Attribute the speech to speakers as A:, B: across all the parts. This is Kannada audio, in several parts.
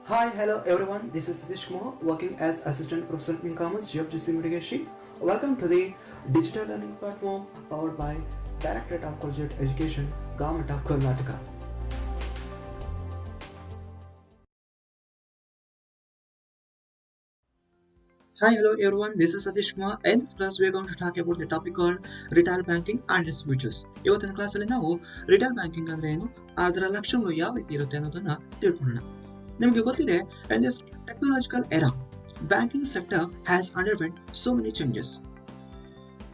A: Hi, hello everyone. This is Satish Kumar, working as Assistant Professor in Commerce, GFGC Mitigation. Welcome to the digital learning platform powered by Directorate of Collegiate Education, Government of Karnataka. Hi, hello everyone. This is Satish Kumar. In this class, we are going to talk about the topic called retail banking and its features. ಇವತ್ತಿನ ಕ್ಲಾಸಲ್ಲಿ ನಾವು ರಿಟೇಲ್ ಬ್ಯಾಂಕಿಂಗ್ ಅಂದ್ರೆ ಏನು, ಅದರ ಲಕ್ಷಣಗಳು ಯಾವ ರೀತಿ ಇರುತ್ತೆ ಅನ್ನೋದನ್ನ ತಿಳ್ಕೊಳ್ಳೋಣ. ನಿಮಗೆ ಗೊತ್ತಿದೆ, in this technological era, banking sector has underwent so many changes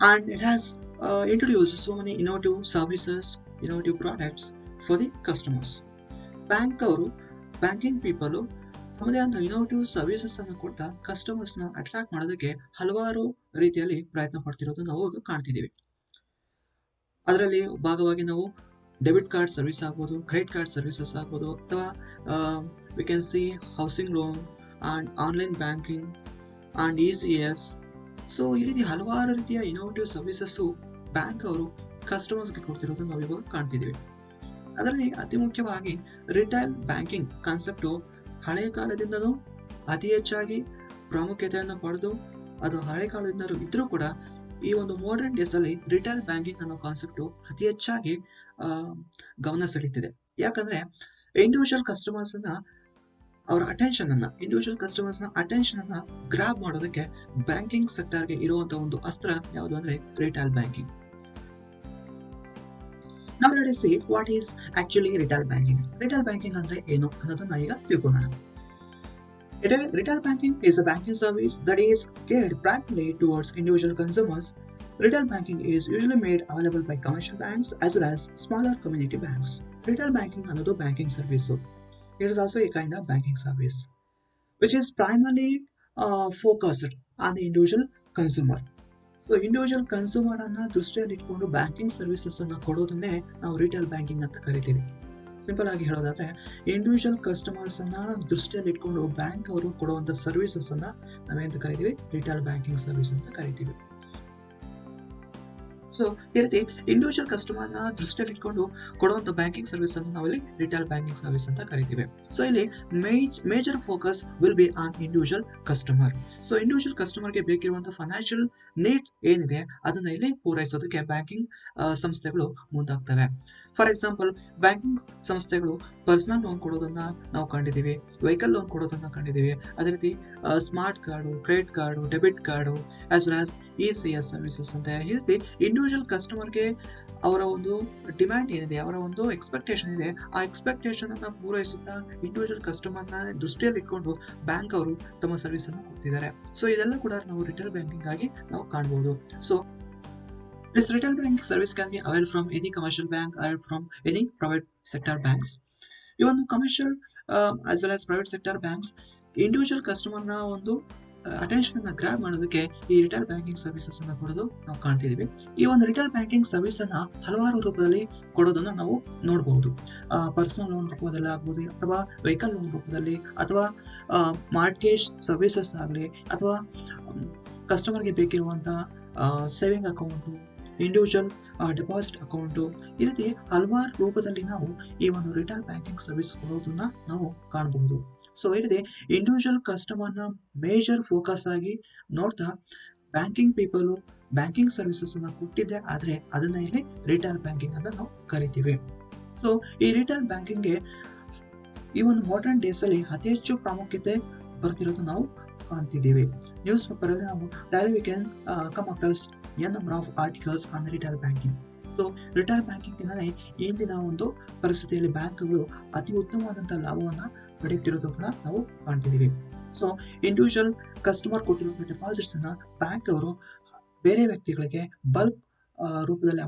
A: and it has introduced so many innovative services, innovative products for the customers. Bank ಅವರು ಬ್ಯಾಂಕಿಂಗ್ ಪೀಪಲ್ ತಮ್ಮದೇ ಆದ ಇನೋವೇಟಿವ್ ಸರ್ವಿಸಸ್ ಅನ್ನು ಕೊಡ್ತಾ ಕಸ್ಟಮರ್ಸ್ ನ ಅಟ್ರಾಕ್ಟ್ ಮಾಡೋದಕ್ಕೆ ಹಲವಾರು ರೀತಿಯಲ್ಲಿ ಪ್ರಯತ್ನ ಪಡ್ತಿರೋದು ನಾವು ಕಾಣ್ತಿದ್ದೀವಿ. ಅದರಲ್ಲಿ ಭಾಗವಾಗಿ ನಾವು ಡೆಬಿಟ್ ಕಾರ್ಡ್ ಸರ್ವಿಸ್ ಆಗ್ಬೋದು, ಕ್ರೆಡಿಟ್ ಕಾರ್ಡ್ ಸರ್ವಿಸಸ್ ಆಗ್ಬೋದು, ಅಥವಾ we can see housing loan and online banking and ECS. So ಈ ರೀತಿ ಹಲವಾರು ರೀತಿಯ ಇನೋವೇಟಿವ್ ಸರ್ವಿಸಸ್ಸು ಬ್ಯಾಂಕ್ ಅವರು ಕಸ್ಟಮರ್ಸ್ಗೆ ಕೊಡ್ತಿರೋದು ನಾವು ಇವಾಗ ಕಾಣ್ತಿದ್ದೀವಿ. ಅದರಲ್ಲಿ ಅತಿ ಮುಖ್ಯವಾಗಿ ರಿಟೇಲ್ ಬ್ಯಾಂಕಿಂಗ್ ಕಾನ್ಸೆಪ್ಟು ಹಳೆಯ ಕಾಲದಿಂದಲೂ ಅತಿ ಹೆಚ್ಚಾಗಿ ಪ್ರಾಮುಖ್ಯತೆಯನ್ನು ಪಡೆದು ಅದು ಹಳೆ ಕಾಲದಿಂದಲೂ ಇದ್ರೂ ಕೂಡ ಈ ಒಂದು ಮಾಡರ್ನ್ ಡೇಸ್ ಅಲ್ಲಿ ರಿಟೇಲ್ ಬ್ಯಾಂಕಿಂಗ್ ಅನ್ನೋ ಕಾನ್ಸೆಪ್ಟು ಅತಿ ಹೆಚ್ಚಾಗಿ ಗಮನ ಸೆಳೀತಿದೆ. ಯಾಕಂದ್ರೆ ಇಂಡಿವಿಜುವಲ್ ಕಸ್ಟಮರ್ಸ್ ಅವರ ಇಂಡಿವಿಜುವಲ್ ಕಸ್ಟಮರ್ಸ್ ನ ಅಟೆನ್ಷನ್ ಅನ್ನ ಗ್ರಾಬ್ ಮಾಡೋದಕ್ಕೆ ಬ್ಯಾಂಕಿಂಗ್ ಸೆಕ್ಟರ್ಗೆ ಇರುವಂತಹ ಒಂದು ಅಸ್ತ್ರ ಯಾವುದು ಅಂದ್ರೆ retail banking. Now let us see what is actually retail banking. Retail banking ಅಂದ್ರೆ ಏನು ಅನ್ನೋದನ್ನ ಈಗ ತಿಳ್ಕೊಳ್ಳೋಣ. Retail banking is a banking service that is geared primarily towards individual consumers. Retail banking is usually made available by commercial banks as well as smaller community banks. Retail banking ಅನ್ನೋದು banking service. It is also a kind of banking service which is primarily focused on the individual consumer. So individual consumer ಅನ್ನ ದೃಷ್ಟಿಯಲ್ಲಿ ಇಟ್ಕೊಂಡು ಬ್ಯಾಂಕಿಂಗ್ ಸರ್ವಿಸಸ್ ಅನ್ನ ಕೊಡೋದನ್ನೇ ನಾವು ರಿಟೇಲ್ ಬ್ಯಾಂಕಿಂಗ್ ಅಂತ ಕರಿತೀವಿ. ಸಿಂಪಲ್ ಆಗಿ ಹೇಳೋದಾದ್ರೆ ಇಂಡಿವಿಜುವಲ್ ಕಸ್ಟಮರ್ಸ್ ಅನ್ನ ದೃಷ್ಟಿಯಲ್ಲಿ ಇಟ್ಕೊಂಡು ಬ್ಯಾಂಕ್ ಅವರು ಕೊಡುವಂತ ಸರ್ವಿಸಸ್ ಅನ್ನ ನಾವೇಂತ ಕರಿತೀವಿ, ರಿಟೇಲ್ ಬ್ಯಾಂಕಿಂಗ್ ಸರ್ವಿಸ್ ಅಂತ ಕರಿತೀವಿ. ಸೊ ಈ ರೀತಿ ಇಂಡಿವಿಜುವಲ್ ಕಸ್ಟಮರ್ ನ ದೃಷ್ಟಿಯಲ್ಲಿ ಇಟ್ಕೊಂಡು ಕೊಡುವಂತ ಬ್ಯಾಂಕಿಂಗ್ ಸರ್ವಿಸ್ ಅನ್ನು ನಾವಿಲ್ಲಿ ರಿಟೇಲ್ ಬ್ಯಾಂಕಿಂಗ್ ಸರ್ವಿಸ್ ಅಂತ ಕರಿತೀವಿ. ಸೊ ಇಲ್ಲಿ major focus will be on individual customer. So individual customer ಗೆ ಬೇಕಿರುವಂತಹ ಫೈನಾನ್ಷಿಯಲ್ ನೀಡ್ಸ್ ಏನಿದೆ ಅದನ್ನ ಇಲ್ಲಿ ಪೂರೈಸೋದಕ್ಕೆ ಬ್ಯಾಂಕಿಂಗ್ ಸಂಸ್ಥೆಗಳು ಮುಂದಾಗ್ತವೆ. ಫಾರ್ ಎಕ್ಸಾಂಪಲ್, ಬ್ಯಾಂಕಿಂಗ್ ಸಂಸ್ಥೆಗಳು ಪರ್ಸನಲ್ ಲೋನ್ ಕೊಡೋದನ್ನ ನಾವು ಕಂಡಿದ್ದೀವಿ, ವೆಹಿಕಲ್ ಲೋನ್ ಕೊಡೋದನ್ನ ಕಂಡಿದ್ದೀವಿ. ಅದೇ ರೀತಿ smart card, credit card, debit card as well as ECS services ಅಂತ ಈ ರೀತಿ ಇಂಡಿವಿಜುವಲ್ ಕಸ್ಟಮರ್ಗೆ ಅವರ ಒಂದು ಡಿಮ್ಯಾಂಡ್ ಏನಿದೆ, ಅವರ ಒಂದು ಎಕ್ಸ್ಪೆಕ್ಟೇಷನ್ ಇದೆ, ಆ ಎಕ್ಸ್ಪೆಕ್ಟೇಷನ್ ಅನ್ನ ಪೂರೈಸುತ್ತಾ ಇಂಡಿವಿಜುವಲ್ ಕಸ್ಟಮರ್ ನ ದೃಷ್ಟಿಯಲ್ಲಿ ಇಟ್ಕೊಂಡು ಬ್ಯಾಂಕ್ ಅವರು ತಮ್ಮ ಸರ್ವಿಸ್ ಅನ್ನು ಕೊಡ್ತಿದ್ದಾರೆ. ಸೊ ಇದೆಲ್ಲ ಕೂಡ ನಾವು ರಿಟೇಲ್ ಬ್ಯಾಂಕಿಂಗ್ ಆಗಿ ನಾವು ಕಾಣಬಹುದು. So this retail banking service can be available from any commercial bank or from any private sector banks. Even commercial as well as private sector banks, individual customer ನ ಒಂದು ಅಟೆನ್ಷನ್ ಅನ್ನ ಗ್ರಾಬ್ ಮಾಡೋದಕ್ಕೆ ಈ ರಿಟೇಲ್ ಬ್ಯಾಂಕಿಂಗ್ ಸರ್ವಿಸಸ್ ಅನ್ನ ಕೊಡೋದು ನಾವು ಕಾಣ್ತಿದೀವಿ. ಈ ಒಂದು ರಿಟೇಲ್ ಬ್ಯಾಂಕಿಂಗ್ ಸರ್ವಿಸ್ ಅನ್ನ ಹಲವಾರು ರೂಪದಲ್ಲಿ ಕೊಡೋದನ್ನ ನಾವು ನೋಡಬಹುದು. ಪರ್ಸನಲ್ ಲೋನ್ ರೂಪದಲ್ಲಿ ಆಗ್ಬೋದು, ಅಥವಾ ವೆಹಿಕಲ್ ಲೋನ್ ರೂಪದಲ್ಲಿ, ಅಥವಾ ಮಾರ್ಟ್ಗೇಜ್ ಸರ್ವಿಸಸ್ ಆಗಲಿ, ಅಥವಾ ಕಸ್ಟಮರ್ಗೆ ಬೇಕಿರುವಂತಹ saving account, individual deposit account, ಈ ರೀತಿ ಹಲವಾರು ರೂಪದಲ್ಲಿ ನಾವು ಈ ಒಂದು ರಿಟೇಲ್ ಬ್ಯಾಂಕಿಂಗ್ ಸರ್ವಿಸ್ ಕೊಡೋದನ್ನ ನಾವು ಕಾಣಬಹುದು. ಸೊ ಈ ರೀತಿ ಇಂಡಿವಿಜುವಲ್ ಕಸ್ಟಮರ್ ನ ಮೇಜರ್ ಫೋಕಸ್ ಆಗಿ ನೋಡ್ತಾ ಬ್ಯಾಂಕಿಂಗ್ ಪೀಪಲ್ ಬ್ಯಾಂಕಿಂಗ್ ಸರ್ವಿಸಸ್ ಅನ್ನ ಕೊಟ್ಟಿದ್ದೆ, ಆದ್ರೆ ಅದನ್ನ ಇಲ್ಲಿ ರಿಟೇಲ್ ಬ್ಯಾಂಕಿಂಗ್ ಅಂತ ನಾವು ಕರಿತೀವಿ. ಸೊ ಈ ರಿಟೇಲ್ ಬ್ಯಾಂಕಿಂಗ್ಗೆ ಈ ಒಂದು ಮಾಡರ್ನ್ ಡೇಸ್ ಅಲ್ಲಿ ಅತಿ ಹೆಚ್ಚು ಪ್ರಾಮುಖ್ಯತೆ ಬರ್ತಿರೋದು ನಾವು ಕಾಣ್ತಿದ್ದೀವಿ. ನ್ಯೂಸ್ ಪೇಪರ್ ಅಲ್ಲಿ ನಾವು daily we can come across number of articles on retail banking. So retail banking ಇಂದಲೇ ಇಂದಿನ ಒಂದು ಪರಿಸ್ಥಿತಿಯಲ್ಲಿ ಬ್ಯಾಂಕ್ಗಳು ಅತಿ ಉತ್ತಮವಾದಂತಹ ಲಾಭವನ್ನ ಪಡೆಯುತ್ತಿರೋದು ಕೂಡ ನಾವು ಕಾಣ್ತಿದ್ದೀವಿ. ಸೊ ಇಂಡಿವಿಜುವಲ್ ಕಸ್ಟಮರ್ ಕೊಟ್ಟಿರುವ ಡೆಪಾಸಿಟ್ಸ್ ಅನ್ನ ಬ್ಯಾಂಕ್ ಅವರು ಬೇರೆ ವ್ಯಕ್ತಿಗಳಿಗೆ ಬಲ್ಕ್ ರೂಪದಲ್ಲಿ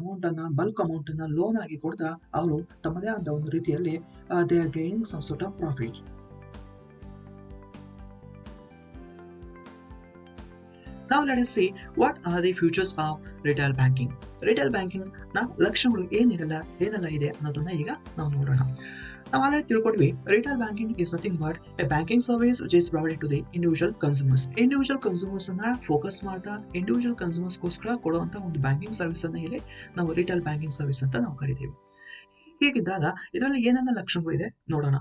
A: ಬಲ್ಕ್ ಅಮೌಂಟ್ ಅನ್ನ ಲೋನ್ ಆಗಿ ಕೊಡ್ತಾ ಅವರು ತಮ್ಮದೇ ಆದ ಒಂದು ರೀತಿಯಲ್ಲಿ they are gaining some sort of profit. Now let us see what are the features of retail banking. Retail banking ನ ಲಕ್ಷಣಗಳು ಏನೆಲ್ಲ ಇದೆ ಅನ್ನೋದನ್ನ ಈಗ ನಾವು ನೋಡೋಣ. ನಾವು ಆಲ್ರೆಡಿ ತಿಳ್ಕೊಂಡ್ವಿ, retail banking is nothing but a banking service which is provided to the individual consumers. Individual consumers ಅನ್ನ ಫೋಕಸ್ ಮಾಡ್ತಾ ಇಂಡಿವಿಜುವಲ್ ಕನ್ಸ್ಯೂಮರ್ಸ್ಗೋಸ್ಕರ ಕೊಡುವಂತ ಒಂದು ಬ್ಯಾಂಕಿಂಗ್ ಸರ್ವಿಸ್ ಅನ್ನ ಇಲ್ಲಿ ನಾವು ರಿಟೇಲ್ ಬ್ಯಾಂಕಿಂಗ್ ಸರ್ವಿಸ್ ಅಂತ ನಾವು ಕರಿತೀವಿ. ಹೀಗಿದ್ದಾಗ ಇದರಲ್ಲಿ ಏನೆಲ್ಲ ಲಕ್ಷಣಗಳು ಇದೆ ನೋಡೋಣ.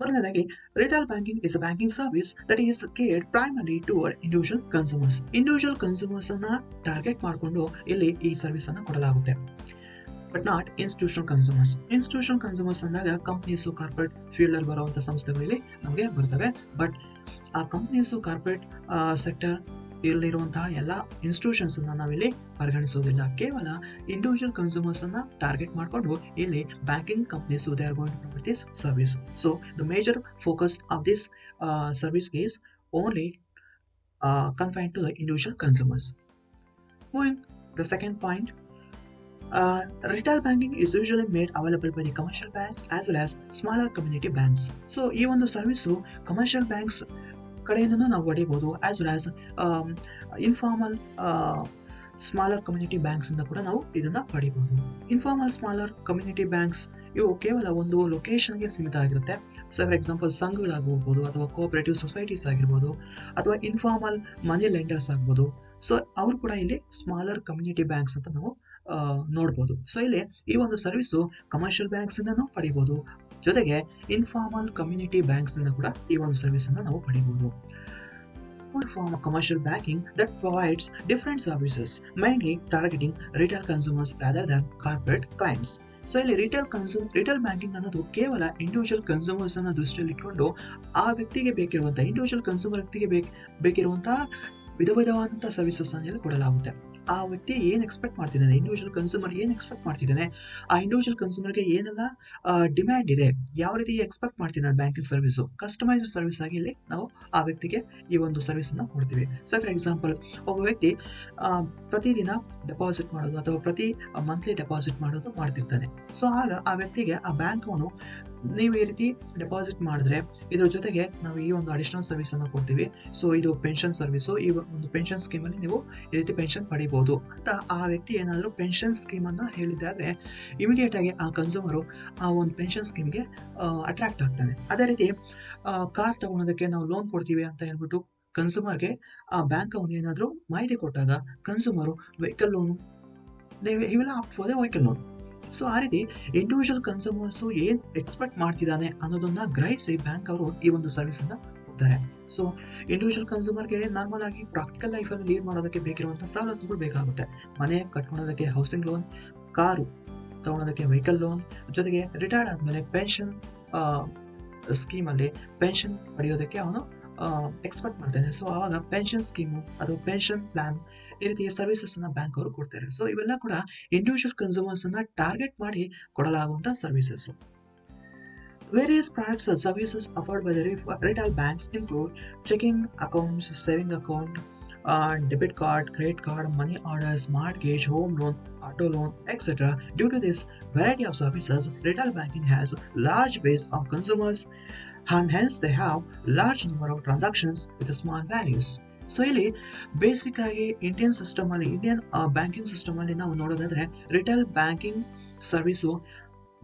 A: ಮೊದಲನೇದಾಗಿ retail banking is a banking service that is cared primarily toward individual consumers. Individual consumers ಅನ್ನ ಟಾರ್ಗೆಟ್ ಮಾಡಿಕೊಂಡು ಇಲ್ಲಿ ಈ ಸರ್ವಿಸ್ ಅನ್ನ ಕೊಡಲಾಗುತ್ತೆ. But not institutional consumers. Institutional consumers ಅಂದಾಗ ಕಂಪ್ನೀಸು, ಕಾರ್ಪೊರೇಟ್ ಫೀಲ್ಡ್ ಅಲ್ಲಿ ಬರುವಂತಹ ಸಂಸ್ಥೆಗಳಲ್ಲಿ ನಮಗೆ ಬರ್ತವೆ. ಬಟ್ ಆ ಕಂಪ್ನೀಸು, ಕಾರ್ಪೊರೇಟ್ ಸೆಕ್ಟರ್ ಇಲ್ಲಿರುವಂತಹ ಎಲ್ಲ ಇನ್ಸ್ಟಿಟ್ಯೂಷನ್ಸ್ ಅನ್ನ ನಾವಿಲ್ಲಿ ಪರಿಗಣಿಸೋದಿಲ್ಲ. ಕೇವಲ ಇಂಡಿವಿಜುವಲ್ ಕನ್ಸ್ಯೂಮರ್ಸ್ ಅನ್ನ ಟಾರ್ಗೆಟ್ ಮಾಡಿಕೊಂಡು ಇಲ್ಲಿ banking companies they are going to provide this service. So the major focus of this service is only confined to the individual consumers. Moving the second point, retail banking is usually made available by the commercial banks as well as smaller community banks. So ಈ ಒಂದು ಸರ್ವಿಸು ಕಮರ್ಷಿಯಲ್ ಬ್ಯಾಂಕ್ಸ್ ಕಡೆಯಿಂದನೂ ನಾವು ಪಡಿಬಹುದು, as well as informal smaller community banks ಇಂದ ಕೂಡ ನಾವು ಇದನ್ನ ಪಡಿಬಹುದು. ಇನ್ಫಾರ್ಮಲ್ ಸ್ಮಾಲರ್ ಕಮ್ಯುನಿಟಿ ಬ್ಯಾಂಕ್ಸ್ ಇವು ಕೇವಲ ಒಂದು ಲೊಕೇಶನ್ಗೆ ಸೀಮಿತ ಆಗಿರುತ್ತೆ. ಫಾರ್ ಎಕ್ಸಾಂಪಲ್ ಸಂಘಗಳಾಗಿರ್ಬೋದು, ಅಥವಾ ಕೋಆಪರೇಟಿವ್ ಸೊಸೈಟೀಸ್ ಆಗಿರ್ಬೋದು, ಅಥವಾ ಇನ್ಫಾರ್ಮಲ್ ಮನಿ ಲೆಂಡರ್ಸ್ ಆಗ್ಬೋದು. ಸೊ ಅವ್ರು ಕೂಡ ಇಲ್ಲಿ ಸ್ಮಾಲರ್ ಕಮ್ಯುನಿಟಿ ಬ್ಯಾಂಕ್ಸ್ ಅಂತ ನಾವು ನೋಡ್ಬೋದು. ಸೊ ಇಲ್ಲಿ ಈ ಒಂದು ಸರ್ವಿಸು ಕಮರ್ಷಿಯಲ್ ಬ್ಯಾಂಕ್ಸ್ ಇಂದನೂ ಪಡಿಬಹುದು, ಜೊತೆಗೆ ಇನ್ಫಾರ್ಮಲ್ ಕಮ್ಯುನಿಟಿ ಬ್ಯಾಂಕ್ಸ್ ಇಂದ ಕೂಡ ಈ ಒಂದು ಸರ್ವಿಸ್ ಅನ್ನ ನಾವು ಪಡಿಬಹುದು. Form of commercial banking that provides different services, mainly targeting retail consumers rather than corporate clients. So ಇಲ್ಲಿ ರಿಟೇಲ್ ಬ್ಯಾಂಕಿಂಗ್ ಅನ್ನೋದು ಕೇವಲ ಇಂಡಿವಿಜುವಲ್ ಕನ್ಸ್ಯೂಮರ್ಸ್ ಅನ್ನ ದೃಷ್ಟಿಯಲ್ಲಿ ಇಟ್ಕೊಂಡು ಆ ವ್ಯಕ್ತಿಗೆ ಬೇಕಿರುವಂತಹ, ಇಂಡಿವಿಜುವಲ್ ಕನ್ಸ್ಯೂಮರ್ ವ್ಯಕ್ತಿಗೆ ಬೇಕಿರುವಂತಹ ವಿಧವಾದಂತಹ ಸರ್ವಿಸಸ್ ಅನ್ನು ಕೊಡಲಾಗುತ್ತೆ. ಆ ವ್ಯಕ್ತಿ ಏನ್ ಎಕ್ಸ್ಪೆಕ್ಟ್ ಮಾಡ್ತಿದ್ದಾನೆ, ಇಂಡಿವಿಜುವಲ್ ಕನ್ಸ್ಯೂಮರ್ ಏನ್ ಎಕ್ಸ್ಪೆಕ್ಟ್ ಮಾಡ್ತಿದ್ದಾನೆ, ಆ ಇಂಡಿವಿಜುವಲ್ ಕನ್ಸ್ಯೂಮರ್ಗೆ ಏನೆಲ್ಲ ಡಿಮ್ಯಾಂಡ್ ಇದೆ, ಯಾವ ರೀತಿ ಎಕ್ಸ್ಪೆಕ್ಟ್ ಮಾಡ್ತಿದ್ದಾನೆ ಬ್ಯಾಂಕಿಂಗ್ ಸರ್ವಿಸು, ಕಸ್ಟಮೈಸ್ಡ್ ಸರ್ವಿಸ್ ಆಗಿ ಇಲ್ಲಿ ನಾವು ಆ ವ್ಯಕ್ತಿಗೆ ಈ ಒಂದು ಸರ್ವಿಸ್ ಅನ್ನ ಕೊಡ್ತೀವಿ. ಸೊ ಫಾರ್ ಎಕ್ಸಾಂಪಲ್, ಒಬ್ಬ ವ್ಯಕ್ತಿ ಪ್ರತಿದಿನ ಡೆಪಾಸಿಟ್ ಮಾಡೋದು ಅಥವಾ ಪ್ರತಿ ಮಂತ್ಲಿ ಡೆಪಾಸಿಟ್ ಮಾಡೋದು ಮಾಡ್ತಿರ್ತಾನೆ. ಸೊ ಆಗ ಆ ವ್ಯಕ್ತಿಗೆ ಆ ಬ್ಯಾಂಕ್ ಅವನು, ನೀವು ಈ ರೀತಿ ಡೆಪಾಸಿಟ್ ಮಾಡಿದ್ರೆ ಇದ್ರ ಜೊತೆಗೆ ನಾವು ಈ ಒಂದು ಅಡಿಷನಲ್ ಸರ್ವಿಸ್ ಅನ್ನು ಕೊಡ್ತೀವಿ. ಸೊ ಇದು ಪೆನ್ಷನ್ ಸರ್ವಿಸು, ಈ ಒಂದು ಪೆನ್ಷನ್ ಸ್ಕೀಮ್ ಅಲ್ಲಿ ನೀವು ಈ ರೀತಿ ಪೆನ್ಷನ್ ಪಡಿಬಹುದು ಅಂತ ಆ ವ್ಯಕ್ತಿ ಏನಾದರೂ ಪೆನ್ಷನ್ ಸ್ಕೀಮ್ ಅನ್ನ ಹೇಳಿದ್ದಾದ್ರೆ ಇಮಿಡಿಯೇಟ್ ಆಗಿ ಆ ಕನ್ಸ್ಯೂಮರು ಆ ಒಂದು ಪೆನ್ಷನ್ ಸ್ಕೀಮ್ಗೆ ಅಟ್ರಾಕ್ಟ್ ಆಗ್ತಾನೆ. ಅದೇ ರೀತಿ ಕಾರ್ ತಗೊಳೋದಕ್ಕೆ ನಾವು ಲೋನ್ ಕೊಡ್ತೀವಿ ಅಂತ ಹೇಳ್ಬಿಟ್ಟು ಕನ್ಸ್ಯೂಮರ್ಗೆ ಆ ಬ್ಯಾಂಕ್ ಅವನು ಏನಾದರೂ ಮಾಹಿತಿ ಕೊಟ್ಟಾಗ ಕನ್ಸ್ಯೂಮರು ವೆಹಿಕಲ್ ಲೋನು ಇವೆಲ್ಲ ಆಗ್ಬೋದು, ವೆಹಿಕಲ್ ಲೋನ್. ಸೊ ಆ ರೀತಿ ಇಂಡಿವಿಜುವಲ್ ಕನ್ಸ್ಯೂಮರ್ಸ್ ಏನ್ ಎಕ್ಸ್ಪೆಕ್ಟ್ ಮಾಡ್ತಿದ್ದಾನೆ ಅನ್ನೋದನ್ನ ಗ್ರಹಿಸಿ ಬ್ಯಾಂಕ್ ಅವರು ಈ ಒಂದು ಸರ್ವಿಸ್ ಅನ್ನ ಕೊಡ್ತಾರೆ. ಸೊ ಇಂಡಿವಿಜುವಲ್ ಕನ್ಸ್ಯೂಮರ್ಗೆ ನಾರ್ಮಲ್ ಆಗಿ ಪ್ರಾಕ್ಟಿಕಲ್ ಲೈಫ್ ಅಲ್ಲಿ ಲೀಡ್ ಮಾಡೋದಕ್ಕೆ ಬೇಕಿರುವಂತಹ ಸವಲತ್ತುಗಳು ಬೇಕಾಗುತ್ತೆ. ಮನೆ ಕಟ್ಕೊಳ್ಳೋದಕ್ಕೆ ಹೌಸಿಂಗ್ ಲೋನ್, ಕಾರು ತಗೊಳೋದಕ್ಕೆ ವೆಹಿಕಲ್ ಲೋನ್, ಜೊತೆಗೆ ರಿಟೈರ್ಡ್ ಆದ್ಮೇಲೆ ಪೆನ್ಷನ್ ಸ್ಕೀಮ್ ಅಲ್ಲಿ ಪೆನ್ಷನ್ ಪಡೆಯೋದಕ್ಕೆ ಅವನು ಎಕ್ಸ್ಪೆಕ್ಟ್ ಮಾಡ್ತಾನೆ. ಸೊ ಆವಾಗ ಪೆನ್ಷನ್ ಸ್ಕೀಮು ಅಥವಾ ಪೆನ್ಷನ್ ಪ್ಲಾನ್ ಈ ರೀತಿಯ ಸರ್ವಿಸಸ್ ಅನ್ನ ಬ್ಯಾಂಕ್ ಅವರು ಕೊಡ್ತಾರೆ. ಸೊ ಇವೆಲ್ಲ ಕೂಡ ಇಂಡಿವಿಜುವಲ್ ಕನ್ಸ್ಯೂಮರ್ಸ್ ಅನ್ನ ಟಾರ್ಗೆಟ್ ಮಾಡಿ ಕೊಡಲಾಗುವಂತ services. Various products and services offered by the retail banks include checking accounts, saving account, debit card, credit card, money orders, mortgage, home loan, auto loan, etc. Due to this variety of services, retail banking has large base of consumers and hence they have large number of transactions with small values. So ಇಲ್ಲಿ ಬೇಸಿಕ್ ಆಗಿ ಇಂಡಿಯನ್ ಬ್ಯಾಂಕಿಂಗ್ ಸಿಸ್ಟಮ್ ಅಲ್ಲಿ ನಾವು ನೋಡೋದಾದ್ರೆ retail banking service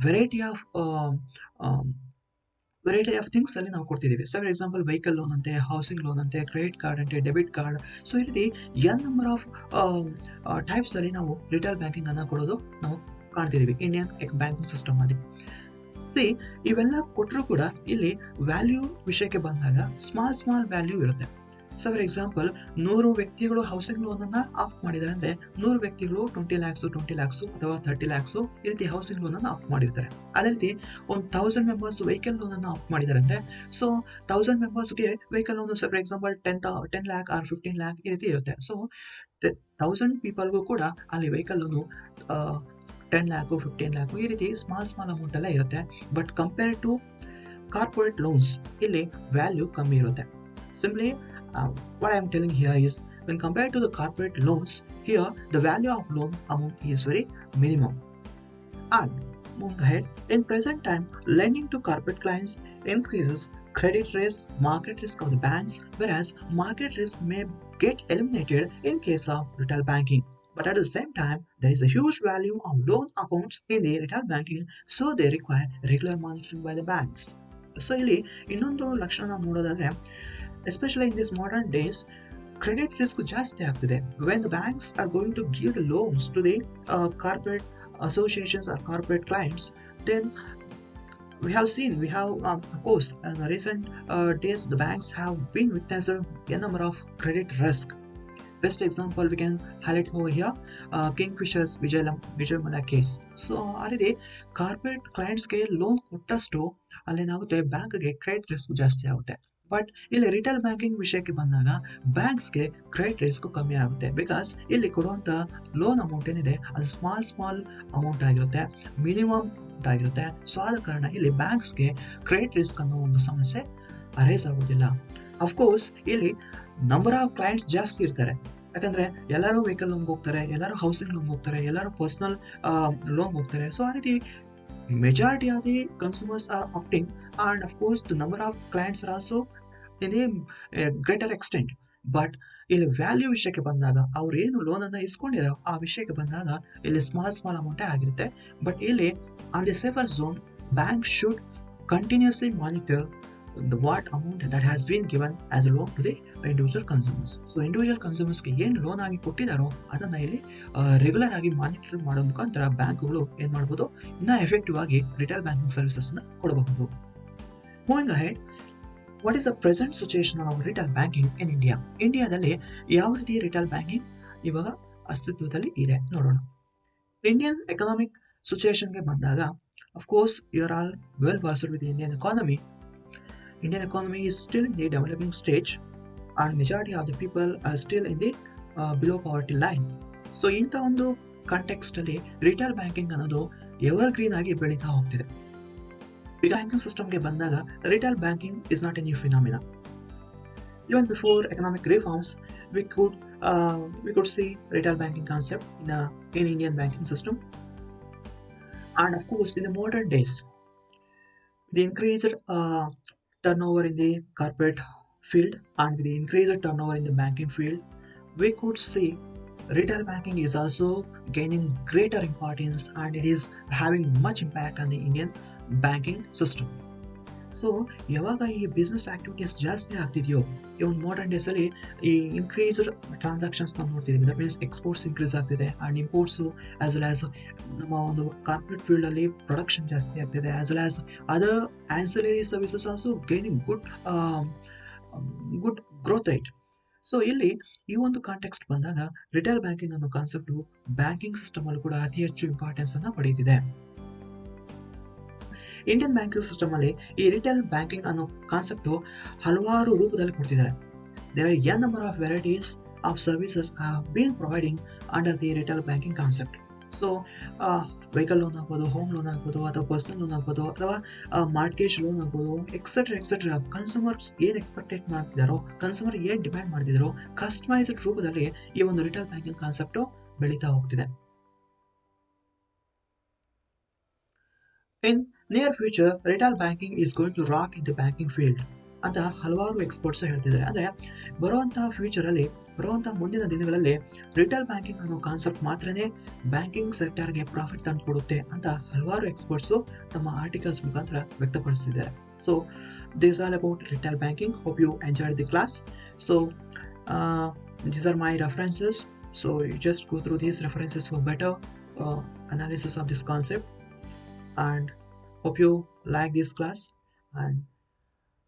A: variety of things ಅಲ್ಲಿ ನಾವು ಕೊಡ್ತಿದ್ದೀವಿ. ಫಾರ್ ಎಕ್ಸಾಂಪಲ್ ವೆಹಿಕಲ್ ಲೋನ್ ಅಂತೆ, ಹೌಸಿಂಗ್ ಲೋನ್ ಅಂತೆ, ಕ್ರೆಡಿಟ್ ಕಾರ್ಡ್ ಅಂತೆ, ಡೆಬಿಟ್ ಕಾರ್ಡ್. ಸೊ ಈ ರೀತಿ ಎನ್ ನಂಬರ್ ಆಫ್ ಟೈಪ್ಸ್ ಅಲ್ಲಿ ನಾವು ರಿಟೇಲ್ ಬ್ಯಾಂಕಿಂಗ್ ಅನ್ನ ಕೊಡೋದು ನಾವು ಕಾಣ್ತಿದ್ದೀವಿ ಇಂಡಿಯನ್ ಬ್ಯಾಂಕಿಂಗ್ ಸಿಸ್ಟಮ್ ಅಲ್ಲಿ. ಇವೆಲ್ಲ ಕೊಟ್ಟರು ಕೂಡ ಇಲ್ಲಿ ವ್ಯಾಲ್ಯೂ ವಿಷಯಕ್ಕೆ ಬಂದಾಗ ಸ್ಮಾಲ್ ವ್ಯಾಲ್ಯೂ ಇರುತ್ತೆ. ಸೊ ಫಾರ್ ಎಕ್ಸಾಂಪಲ್ 100 ವ್ಯಕ್ತಿಗಳು ಹೌಸಿಂಗ್ ಲೋನ್ ಅನ್ನ ಆಫ್ ಮಾಡಿದ್ದಾರೆ ಅಂದ್ರೆ 100 ವ್ಯಕ್ತಿಗಳು 20 lakhs ಅಥವಾ 30 lakhs ಈ ರೀತಿ ಹೌಸಿಂಗ್ ಲೋನ್ ಅನ್ನ ಆಫ್ ಮಾಡಿರ್ತಾರೆ. ಅದೇ ರೀತಿ 1000 ಮೆಂಬರ್ಸ್ ವೆಹಿಕಲ್ ಲೋನ್ ಅನ್ನ ಆಫ್ ಮಾಡಿದ್ದಾರೆ ಅಂದ್ರೆ ಸೊ 1000 ಮೆಂಬರ್ಸ್ಗೆ vehicle loan for example 10 lakh or 15 lakh ಈ ರೀತಿ ಇರುತ್ತೆ. ಸೊ 1000 ಪೀಪಲ್ಗೂ ಕೂಡ ಅಲ್ಲಿ ವೆಹಿಕಲ್ ಲೋನು 10 lakh 15 lakh ಈ ರೀತಿ ಸ್ಮಾಲ್ ಅಮೌಂಟ್ ಎಲ್ಲ ಇರುತ್ತೆ. But compare to corporate loans ಇಲ್ಲಿ ವ್ಯಾಲ್ಯೂ ಕಮ್ಮಿ ಇರುತ್ತೆ. Simply what I am telling here is when compared to the corporate loans, here the value of loan amount is very minimum. And moving ahead, in present time, lending to corporate clients increases credit risk, market risk of the banks, whereas market risk may get eliminated in case of retail banking. But at the same time, there is a huge value of loan accounts in the retail banking, so they require regular monitoring by the banks. So ಇಲ್ಲಿ ಇನ್ನೊಂದು ಲಕ್ಷಣ ನಾವು ನೋಡೋದಾದ್ರೆ especially in these modern days, credit risk ಜಾಸ್ತಿ ಆಗ್ತಿದೆ. When the banks are going to give the loans to the corporate associations or corporate clients, then we have of course in the recent days the banks have been witnessed a number of credit risk. Best example we can highlight over here, Kingfisher's Vijay Malla case. So ಅಲ್ಲಿದೆ ಕಾರ್ಪೊರೇಟ್ ಕ್ಲೈಂಟ್ಸ್ಗೆ ಲೋನ್ ಕೊಟ್ಟಷ್ಟು ಅಲ್ಲೇನಾಗುತ್ತೆ ಬ್ಯಾಂಕ್ಗೆ ಕ್ರೆಡಿಟ್ ರಿಸ್ಕ್ ಜಾಸ್ತಿ ಆಗುತ್ತೆ. ಬಟ್ ಇಲ್ಲಿ ರಿಟೇಲ್ ಬ್ಯಾಂಕಿಂಗ್ ವಿಷಯಕ್ಕೆ ಬಂದಾಗ ಬ್ಯಾಂಕ್ಸ್ಗೆ ಕ್ರೆಡಿಟ್ ರಿಸ್ಕ್ ಕಮ್ಮಿ ಆಗುತ್ತೆ. ಬಿಕಾಸ್ ಇಲ್ಲಿ ಕೊಡುವಂತ ಲೋನ್ ಅಮೌಂಟ್ ಏನಿದೆ ಅದು ಸ್ಮಾಲ್ ಅಮೌಂಟ್ ಆಗಿರುತ್ತೆ, ಮಿನಿಮಮ್ ಆಗಿರುತ್ತೆ. ಸೊ ಆದ ಕಾರಣ ಇಲ್ಲಿ ಬ್ಯಾಂಕ್ಸ್ಗೆ ಕ್ರೆಡಿಟ್ ರಿಸ್ಕ್ ಅನ್ನೋ ಒಂದು ಸಮಸ್ಯೆ ಅರೈಸ್ ಆಗೋದಿಲ್ಲ. ಅಫ್ಕೋರ್ಸ್ ಇಲ್ಲಿ ನಂಬರ್ ಆಫ್ ಕ್ಲೈಂಟ್ಸ್ ಜಾಸ್ತಿ ಇರ್ತಾರೆ, ಯಾಕಂದ್ರೆ ಎಲ್ಲರೂ ವೆಹಿಕಲ್ ಲೋನ್ ಹೋಗ್ತಾರೆ, ಎಲ್ಲರೂ ಹೌಸಿಂಗ್ ಲೋನ್ ಹೋಗ್ತಾರೆ, ಎಲ್ಲರೂ ಪರ್ಸನಲ್ ಲೋನ್ ಹೋಗ್ತಾರೆ. ಸೊ ಆ ರೀತಿ majority of the consumers are opting, and of course the number of clients are also in a greater extent. But ಇಲ್ಲಿ ವ್ಯಾಲ್ಯೂ ವಿಷಯಕ್ಕೆ ಬಂದಾಗ ಅವ್ರು ಏನು ಲೋನ್ ಅನ್ನ ಇಸ್ಕೊಂಡಿರೋ ಆ ವಿಷಯಕ್ಕೆ ಬಂದಾಗ ಇಲ್ಲಿ ಸ್ಮಾಲ್ ಅಮೌಂಟೇ ಆಗಿರುತ್ತೆ. ಬಟ್ ಇಲ್ಲಿ on the safer zone bank should continuously monitor the what amount that has been given as a loan to the individual consumers. So individual ಕನ್ಸ್ಯೂಮರ್ಸ್ಗೆ ಏನು ಲೋನ್ ಆಗಿ ಕೊಟ್ಟಿದ್ದಾರೋ ಅದನ್ನ ಇಲ್ಲಿ ರೆಗ್ಯುಲರ್ ಆಗಿ ಮಾನಿಟರ್ ಮಾಡೋ ಮುಖಾಂತರ ಬ್ಯಾಂಕ್ಗಳು ಏನ್ ಮಾಡಬಹುದು, ಇನ್ನ ಎಫೆಕ್ಟಿವ್ ಆಗಿ ರಿಟೇಲ್ ಬ್ಯಾಂಕಿಂಗ್ ಸರ್ವಿಸಸ್ ನ ಕೊಡಬಹುದು. Moving ahead, what is the present situation of retail banking in India? ಇಂಡಿಯಾದಲ್ಲಿ ಯಾವ ರೀತಿ ರಿಟೇಲ್ ಬ್ಯಾಂಕಿಂಗ್ ಇವಾಗ ಅಸ್ತಿತ್ವದಲ್ಲಿ ಇದೆ ನೋಡೋಣ. ಇಂಡಿಯನ್ ಎಕನಾಮಿಕ್ ಸಿಚುಯೇಷನ್ಗೆ ಬಂದಾಗ of course you are all well versed with Indian economy. Indian economy is still in the developing stage, and majority of the people are still in the below poverty line. So ಇಂಥ ಒಂದು ಕಾಂಟೆಕ್ಸ್ಟ್ ಅಲ್ಲಿ ರಿಟೇಲ್ ಬ್ಯಾಂಕಿಂಗ್ ಅನ್ನೋದು ಎವರ್ ಗ್ರೀನ್ ಆಗಿ ಬೆಳೀತಾ ಹೋಗ್ತಿದೆ. ಬ್ಯಾಂಕಿಂಗ್ ಸಿಸ್ಟಮ್ಗೆ ಬಂದಾಗ retail banking is not A new phenomena. Even before economic reforms, we could see retail banking concept in Indian banking system, and of course in the modern days, the increased turnover in the corporate field and with the increased turnover in the banking field, we could see retail banking is also gaining greater importance, and it is having much impact on the Indian banking system. So ಯಾವಾಗ ಈ ಬಿಸ್ನೆಸ್ ಆಕ್ಟಿವಿಟೀಸ್ ಜಾಸ್ತಿ ಆಗ್ತಿದೆಯೋ, ಈ ಒಂದು ಮಾಡರ್ನ್ ಡೇಸ್ ಅಲ್ಲಿ ಈ ಇನ್ಕ್ರೀಸ್ಡ್ ಟ್ರಾನ್ಸಾಕ್ಷನ್ಸ್ ನಾವು ನೋಡ್ತಿದ್ದೀವಿ. ದಟ್ ಮೀನ್ಸ್ ಎಕ್ಸ್ಪೋರ್ಟ್ಸ್ ಇನ್ಕ್ರೀಸ್ ಆಗ್ತಿದೆ, and imports as well as ನಮ್ಮ ಒಂದು ಕಾರ್ಪೊರೇಟ್ ಫೀಲ್ಡ್ ಅಲ್ಲಿ ಪ್ರೊಡಕ್ಷನ್ ಜಾಸ್ತಿ ಆಗ್ತಿದೆ, as well as other ancillary services also gaining good growth right. So ಇಲ್ಲಿ ಈ ಒಂದು ಕಾಂಟೆಕ್ಸ್ಟ್ ಬಂದಾಗ ರಿಟೇಲ್ ಬ್ಯಾಂಕಿಂಗ್ ಅನ್ನೋ ಕಾನ್ಸೆಪ್ಟ್ ಬ್ಯಾಂಕಿಂಗ್ ಸಿಸ್ಟಮ್ ಅಲ್ಲಿ ಕೂಡ ಅತಿ ಹೆಚ್ಚು ಇಂಪಾರ್ಟೆನ್ಸ್ ಅನ್ನ ಪಡೆಯುತ್ತಿದೆ. ಇಂಡಿಯನ್ ಬ್ಯಾಂಕಿಂಗ್ ಸಿಸ್ಟಮ್ ಅಲ್ಲಿ ಈ ರಿಟೇಲ್ ಬ್ಯಾಂಕಿಂಗ್ ಅನ್ನೋ ಕಾನ್ಸೆಪ್ಟ್ ಹಲವಾರು ರೂಪದಲ್ಲಿ ಕೊಡ್ತಿದ್ದಾರೆ. There are an number of varieties of services have been providing under the retail banking concept. So vehicle loan ಆಗ್ಬೋದು, ಹೋಮ್ ಲೋನ್ ಆಗ್ಬೋದು, ಅಥವಾ ಪರ್ಸನಲ್ ಲೋನ್ ಆಗ್ಬೋದು, ಅಥವಾ ಮಾರ್ಟ್ಗೇಜ್ ಲೋನ್ ಆಗ್ಬೋದು, ಎಕ್ಸೆಟ್ರಾ. ಕನ್ಸ್ಯೂಮರ್ಸ್ ಏನ್ ಎಕ್ಸ್ಪೆಕ್ಟೇಟ್ ಮಾಡ್ತಿದಾರೋ, ಕನ್ಸ್ಯೂಮರ್ ಏನ್ ಡಿಮ್ಯಾಂಡ್ ಮಾಡ್ತಿದಾರೋ ಕಸ್ಟಮೈಸ್ಡ್ ರೂಪದಲ್ಲಿ ಈ ಒಂದು ರಿಟೇಲ್ ಬ್ಯಾಂಕಿಂಗ್ ಕಾನ್ಸೆಪ್ಟ್ ಬೆಳೀತಾ ಹೋಗ್ತಿದೆ. In near future retail banking is going to rock in the banking field ಅಂತ ಹಲವಾರು ಎಕ್ಸ್ಪರ್ಟ್ಸ್ ಹೇಳ್ತಿದ್ದಾರೆ. ಅಂದ್ರೆ ಬರುವಂತಹ ಫ್ಯೂಚರ್ ಅಲ್ಲಿ, ಬರುವಂತಹ ಮುಂದಿನ ದಿನಗಳಲ್ಲಿ ರಿಟೇಲ್ ಬ್ಯಾಂಕಿಂಗ್ ಅನ್ನೋ ಕಾನ್ಸೆಪ್ಟ್ ಮಾತ್ರನೇ ಬ್ಯಾಂಕಿಂಗ್ ಸೆಕ್ಟರ್ಗೆ ಪ್ರಾಫಿಟ್ ತಂದು ಕೊಡುತ್ತೆ ಅಂತ ಹಲವಾರು ಎಕ್ಸ್ಪರ್ಟ್ಸ್ ತಮ್ಮ ಆರ್ಟಿಕಲ್ಸ್ ಮುಖಾಂತರ ವ್ಯಕ್ತಪಡಿಸಿದ್ದಾರೆ. So this all about retail banking. Hope you enjoyed the class. So these are my references. So you just go through these references for better analysis of this concept, and hope you like this class. And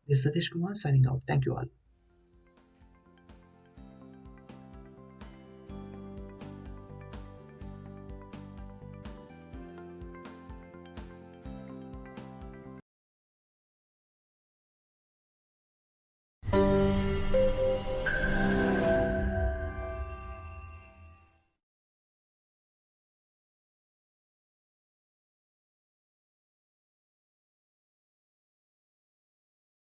A: this is Satish Kumar signing out. Thank you all.